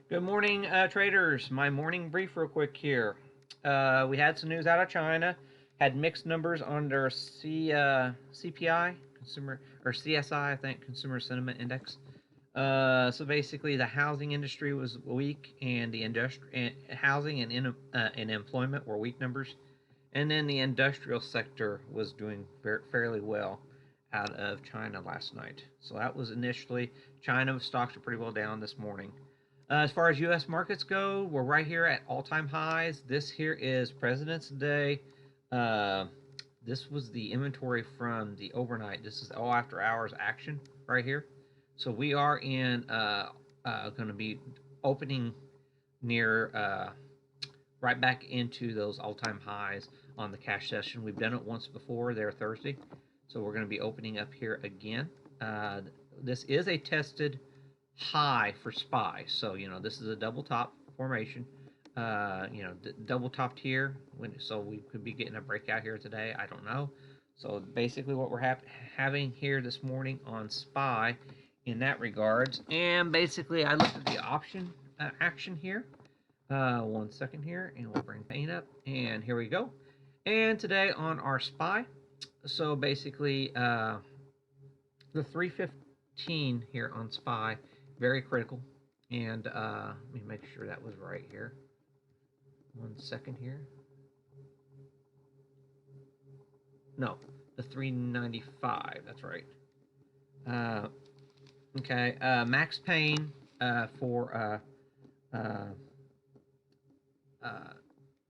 Good morning, traders. My morning brief, real quick here. We had some news out of China. Had mixed numbers on their CPI, consumer or CSI, I think, Consumer Sentiment Index. So basically, the housing industry was weak, and the housing and employment were weak numbers, and then the industrial sector was doing fairly well out of China last night. So that was initially China stocks are pretty well down this morning. As far as U.S. markets go, we're right here at all-time highs. This here is President's Day. Uh, this was the inventory from the overnight. This is all after hours action right here. So we are in going to be opening near right back into those all-time highs on the cash session. We've done it once before there Thursday, so we're going to be opening up here again. This is a tested high for SPY. So, this is a double top formation. Double topped here. So we could be getting a breakout here today. I don't know. So basically, what we're having here this morning on SPY in that regards. And basically, I looked at the option action here. 1 second here, and we'll bring paint up. And here we go. And today on our SPY. So basically, the 315 here on SPY, very critical. And let me make sure that was right here. 1 second here. No, the 395. That's right. Okay. Max Payne for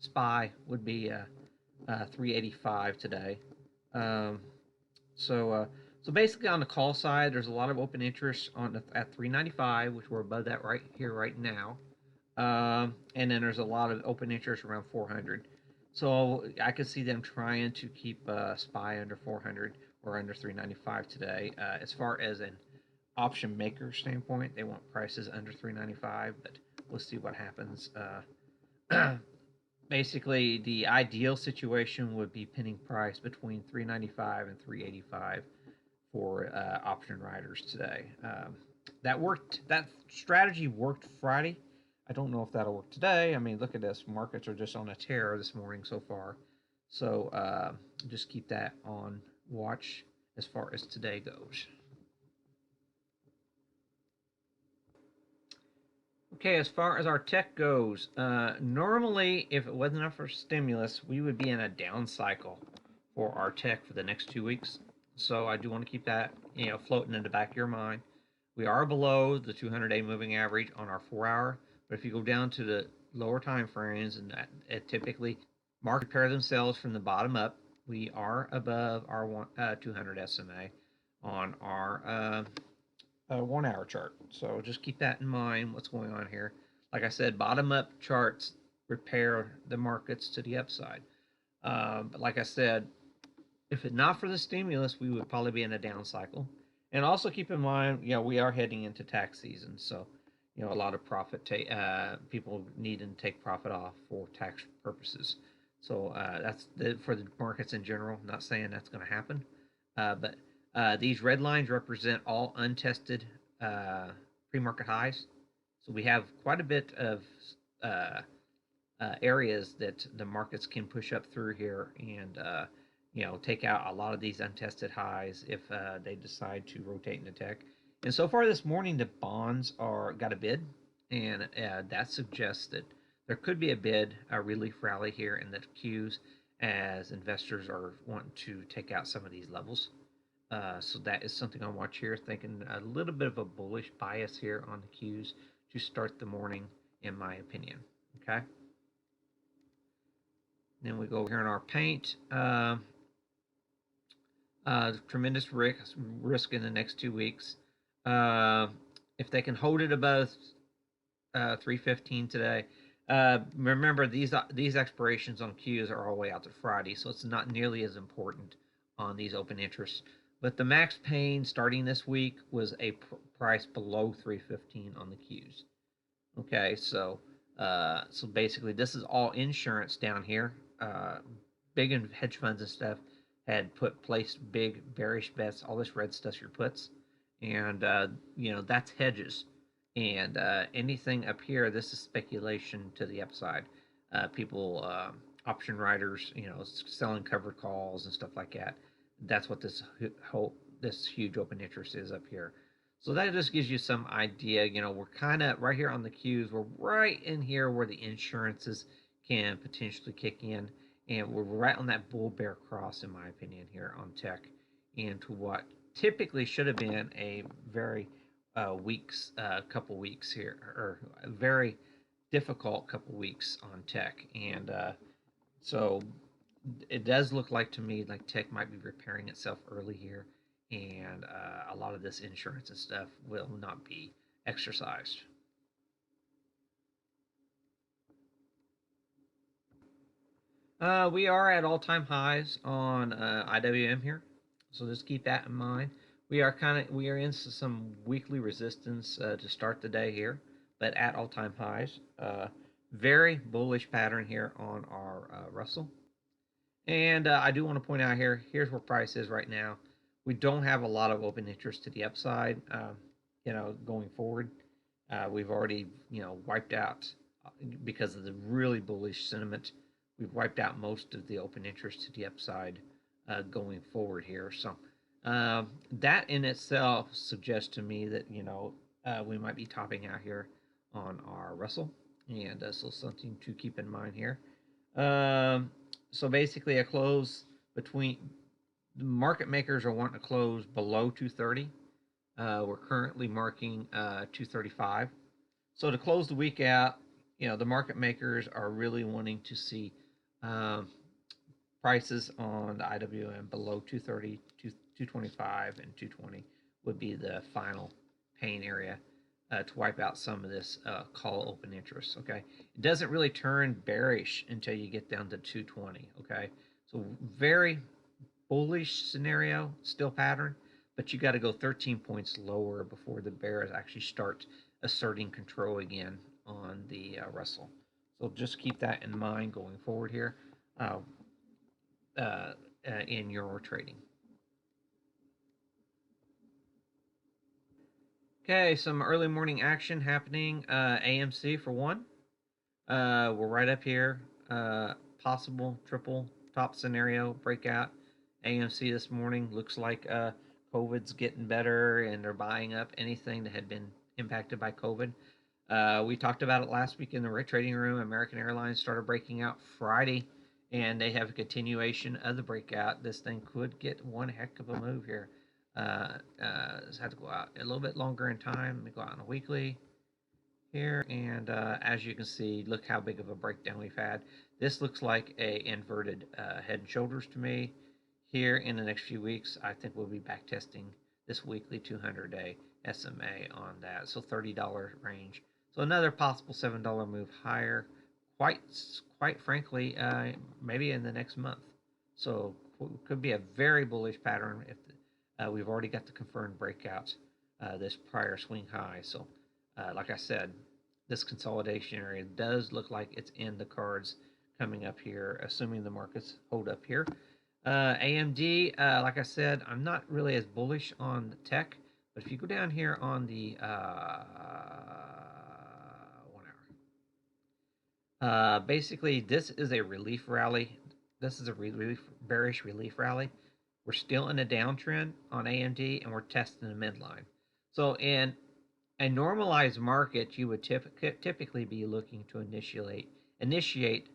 SPY would be 385 today. Um, so basically on the call side, there's a lot of open interest at 395, which we're above that right here right now. And then there's a lot of open interest around 400. So I could see them trying to keep SPY under 400 or under 395 today. As far as an option maker standpoint, they want prices under 395, but we'll see what happens. Basically, the ideal situation would be pinning price between 395 and 385 for option riders today. That worked. That strategy worked Friday. I don't know if that'll work today. I mean, look at this. Markets are just on a tear this morning so far. So just keep that on watch as far as today goes. Okay, as far as our tech goes, normally if it wasn't enough for stimulus, we would be in a down cycle for our tech for the next 2 weeks. So I do want to keep that floating in the back of your mind. We are below the 200-day moving average on our 4 hour, but if you go down to the lower time frames, and it typically market pair themselves from the bottom up, we are above our 200 SMA on our 1 hour chart. So just keep that in mind, what's going on here. Like I said, bottom up charts repair the markets to the upside. But like I said, if it not for the stimulus, we would probably be in a down cycle. And also keep in mind, we are heading into tax season, so a lot of people need to take profit off for tax purposes. So that's for the markets in general. Not saying that's going to happen, but these red lines represent all untested pre-market highs. So we have quite a bit of uh, areas that the markets can push up through here and take out a lot of these untested highs if they decide to rotate into tech. And so far this morning, the bonds are got a bid, and that suggests that there could be a relief rally here in the Qs as investors are wanting to take out some of these levels. So that is something I watch here, thinking a little bit of a bullish bias here on the Qs to start the morning, in my opinion. Okay. Then we go over here in our paint. Tremendous risk in the next 2 weeks. If they can hold it above 315 today, remember these expirations on Qs are all the way out to Friday, so it's not nearly as important on these open interests. But the Max Payne starting this week was a price below 315 on the Qs. Okay, so basically this is all insurance down here. Big hedge funds and stuff had placed big bearish bets, all this red stuff your puts, and that's hedges. And anything up here, this is speculation to the upside. People, option writers, selling covered calls and stuff like that. That's what this huge open interest is up here. So that just gives you some idea. We're kind of right here on the cues. We're right in here where the insurances can potentially kick in, and we're right on that bull bear cross, in my opinion, here on tech, and to what typically should have been a very couple weeks here, or a very difficult couple weeks on tech, and so it does look like to me like tech might be repairing itself early here, and a lot of this insurance and stuff will not be exercised. We are at all-time highs on IWM here, so just keep that in mind. We are in some weekly resistance to start the day here, but at all-time highs. Very bullish pattern here on our Russell. And I do want to point out here, here's where price is right now. We don't have a lot of open interest to the upside, going forward. We've already, wiped out because of the really bullish sentiment. We've wiped out most of the open interest to the upside going forward here. So that in itself suggests to me that we might be topping out here on our Russell, and so something to keep in mind here. Um, so basically, a close between the market makers are wanting to close below 230. We're currently marking 235. So to close the week out, the market makers are really wanting to see um, prices on the IWM below 230, 225, and 220 would be the final pain area to wipe out some of this call open interest. Okay, it doesn't really turn bearish until you get down to 220. Okay, so very bullish scenario, still pattern, but you got to go 13 points lower before the bears actually start asserting control again on the Russell. So just keep that in mind going forward here uh, in your trading. Okay, some early morning action happening. AMC for one. We're right up here. Possible triple top scenario breakout. AMC this morning looks like COVID's getting better, and they're buying up anything that had been impacted by COVID. We talked about it last week in the trading room. American Airlines started breaking out Friday, and they have a continuation of the breakout. This thing could get one heck of a move here. It's had to go out a little bit longer in time. Let me go out on a weekly here, and as you can see, look how big of a breakdown we've had. This looks like a inverted head and shoulders to me. Here in the next few weeks, I think we'll be back testing this weekly 200-day SMA on that, so $30 range. So another possible $7 move higher, quite quite frankly, maybe in the next month. So could be a very bullish pattern if we've already got the confirmed breakout this prior swing high. So like I said, this consolidation area does look like it's in the cards coming up here, assuming the markets hold up here. AMD, like I said, I'm not really as bullish on the tech, but if you go down here on the 1 hour, basically this is a relief rally. This is a bearish relief rally. We're still in a downtrend on AMD, and we're testing the midline. So in a normalized market, you would typically be looking to initiate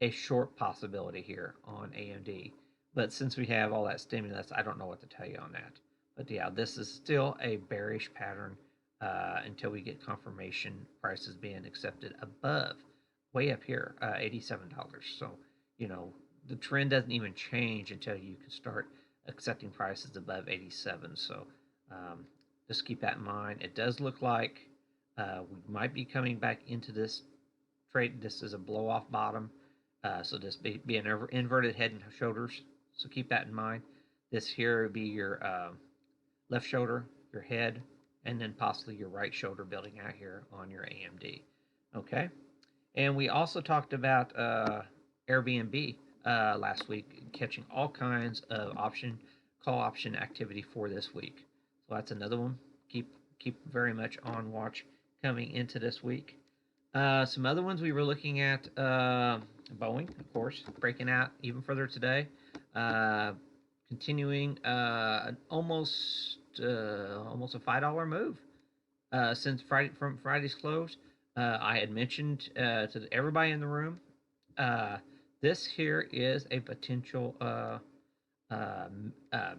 a short possibility here on AMD. But since we have all that stimulus, I don't know what to tell you on that. But yeah, this is still a bearish pattern until we get confirmation prices being accepted above, way up here, $87. So, the trend doesn't even change until you can start accepting prices above 87. So, just keep that in mind. It does look like we might be coming back into this trade. This is a blow off bottom. So this be an inverted head and shoulders. So keep that in mind. This here would be your left shoulder, your head, and then possibly your right shoulder building out here on your AMD. Okay. And we also talked about Airbnb last week, catching all kinds of call option activity for this week. So that's another one. Keep very much on watch coming into this week. Some other ones we were looking at, Boeing, of course, breaking out even further today. Uh, Continuing almost a $5 move since Friday from Friday's close. I had mentioned to everybody in the room, uh, this here is a potential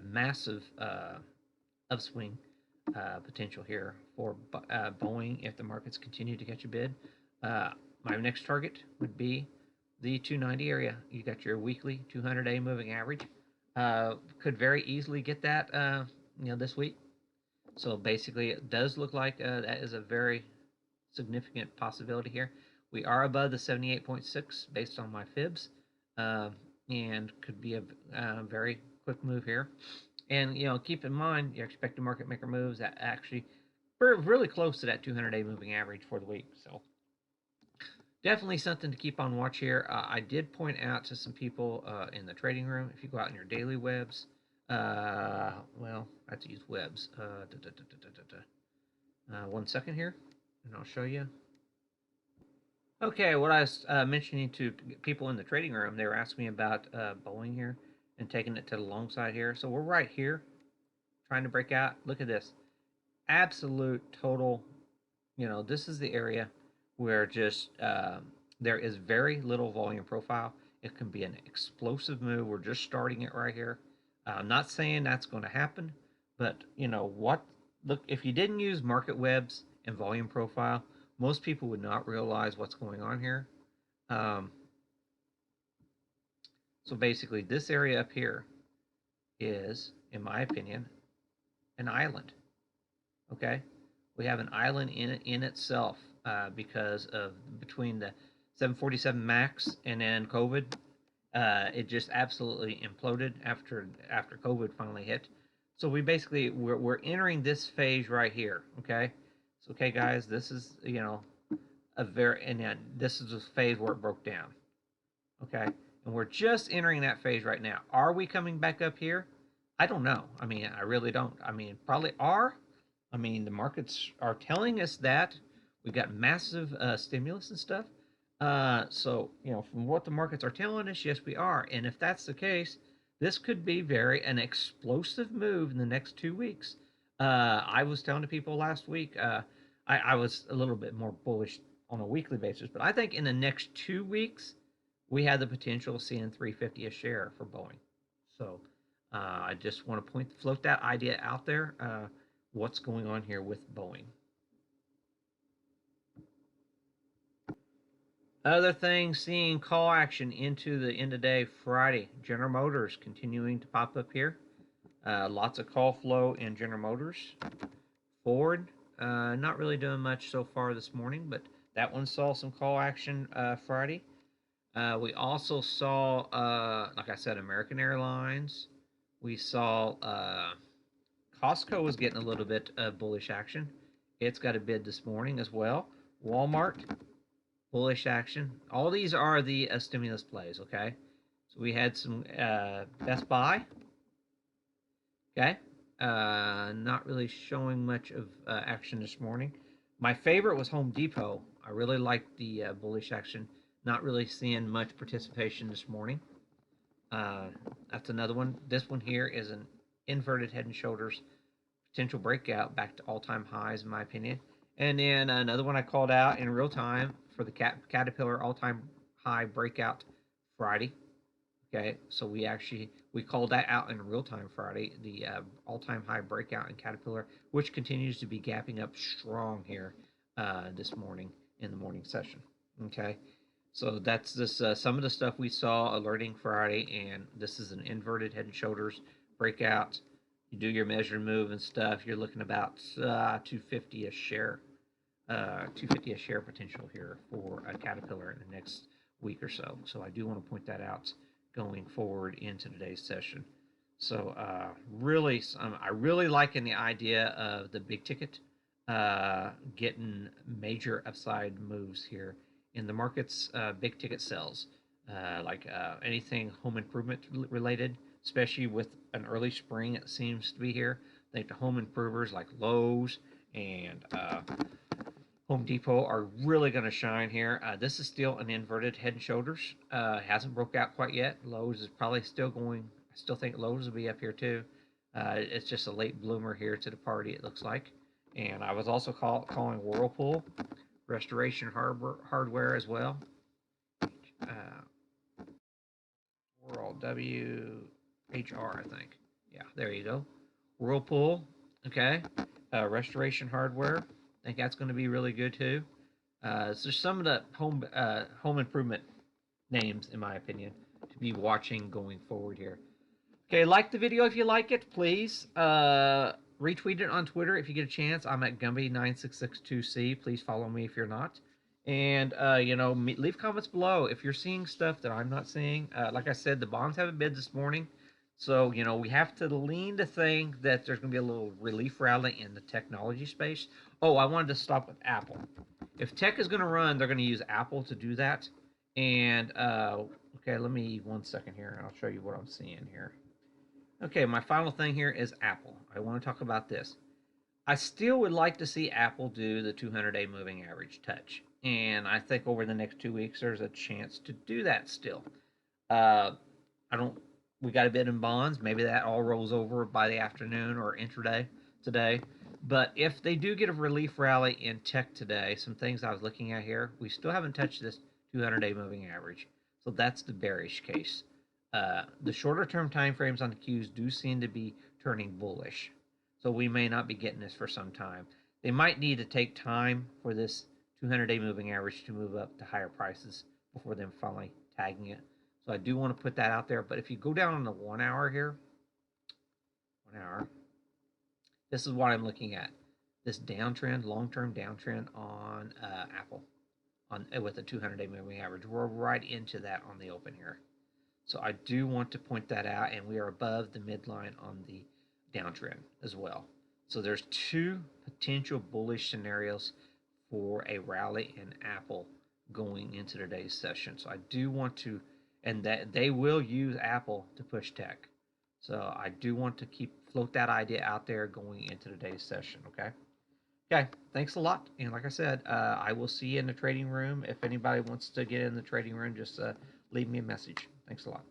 massive upswing potential here for Boeing if the markets continue to catch a bid. Uh, my next target would be the 290 area. You got your weekly 200-day moving average. Could very easily get that this week. So basically, it does look like that is a very significant possibility here. We are above the 78.6 based on my fibs, uh, and could be a very quick move here. And keep in mind your expected market maker moves that actually we're really close to that 200-day moving average for the week. So definitely something to keep on watch here. I did point out to some people in the trading room, if you go out in your daily webs, well, I have to use webs. 1 second here, and I'll show you. Okay, what I was mentioning to people in the trading room, they were asking me about Boeing here and taking it to the long side here. So we're right here trying to break out. Look at this. Absolute total, this is the area where just there is very little volume profile. It can be an explosive move. We're just starting it right here. I'm not saying that's going to happen, but what? Look, if you didn't use market webs and volume profile, most people would not realize what's going on here. Um, so basically, this area up here is, in my opinion, an island. Okay, we have an island in itself because of between the 747 Max and then COVID. It just absolutely imploded after COVID finally hit. So we're entering this phase right here. Okay, so okay guys, this is a very and this is a phase where it broke down. Okay, and we're just entering that phase right now. Are we coming back up here? I don't know. I mean, I really don't. I mean, probably are. I mean, the markets are telling us that we've got massive stimulus and stuff. So, from what the markets are telling us, yes, we are. And if that's the case, this could be an explosive move in the next 2 weeks. I was telling the people last week, I was a little bit more bullish on a weekly basis, but I think in the next 2 weeks, we have the potential of seeing 350 a share for Boeing. So I just want to float that idea out there. What's going on here with Boeing? Other things, seeing call action into the end of day Friday. General Motors continuing to pop up here. Lots of call flow in General Motors. Ford, not really doing much so far this morning, but that one saw some call action Friday. We also saw, like I said, American Airlines. We saw Costco was getting a little bit of bullish action. It's got a bid this morning as well. Walmart, bullish action. All these are the stimulus plays, okay? So we had some Best Buy, okay? Not really showing much of action this morning. My favorite was Home Depot. I really liked the bullish action. Not really seeing much participation this morning. That's another one. This one here is an inverted head and shoulders potential breakout back to all-time highs, in my opinion. And then another one I called out in real time for the Caterpillar all-time high breakout Friday. Okay, so we called that out in real time Friday, the all-time high breakout in Caterpillar, which continues to be gapping up strong here this morning in the morning session. Okay, so that's this some of the stuff we saw alerting Friday, and this is an inverted head and shoulders breakout. You do your measured move and stuff, you're looking about 250 a share, 250 a share potential here for a Caterpillar in the next week or so. So I do want to point that out going forward into today's session. So really, I really liking the idea of the big ticket getting major upside moves here in the markets. Big ticket sells, like anything home improvement related, especially with an early spring. It seems to be here. I think the home improvers like Lowe's and Home Depot are really going to shine here. This is still an inverted Head and Shoulders. Hasn't broke out quite yet. Lowe's is probably still going. I still think Lowe's will be up here too. It's just a late bloomer here to the party, it looks like. And I was also calling Whirlpool Restoration Hardware as well. World WHR, I think. Yeah, there you go. Whirlpool, okay. Restoration Hardware, I think that's going to be really good too. So some of the home improvement names, in my opinion, to be watching going forward here. Okay, like the video if you like it, please. Retweet it on Twitter if you get a chance. I'm at Gumby9662C. Please follow me if you're not. And, leave comments below if you're seeing stuff that I'm not seeing. Like I said, the bonds haven't bid this morning. So, we have to lean to think that there's going to be a little relief rally in the technology space. Oh, I wanted to stop with Apple. If tech is going to run, they're going to use Apple to do that. And, okay, let me 1 second here, and I'll show you what I'm seeing here. Okay, my final thing here is Apple. I want to talk about this. I still would like to see Apple do the 200-day moving average touch. And I think over the next 2 weeks, there's a chance to do that still. We got a bid in bonds. Maybe that all rolls over by the afternoon or intraday today. But if they do get a relief rally in tech today, some things I was looking at here, we still haven't touched this 200-day moving average. So that's the bearish case. The shorter term time frames on the Qs do seem to be turning bullish. So we may not be getting this for some time. They might need to take time for this 200-day moving average to move up to higher prices before them finally tagging it. So I do want to put that out there. But if you go down on the 1 hour here, 1 hour, this is what I'm looking at. This downtrend, long-term downtrend on Apple with a 200-day moving average. We're right into that on the open here. So I do want to point that out, and we are above the midline on the downtrend as well. So there's two potential bullish scenarios for a rally in Apple going into today's session. So I do want to, and that they will use Apple to push tech. So I do want to float that idea out there going into today's session. Okay, thanks a lot. And like I said, I will see you in the trading room. If anybody wants to get in the trading room, just leave me a message. Thanks a lot.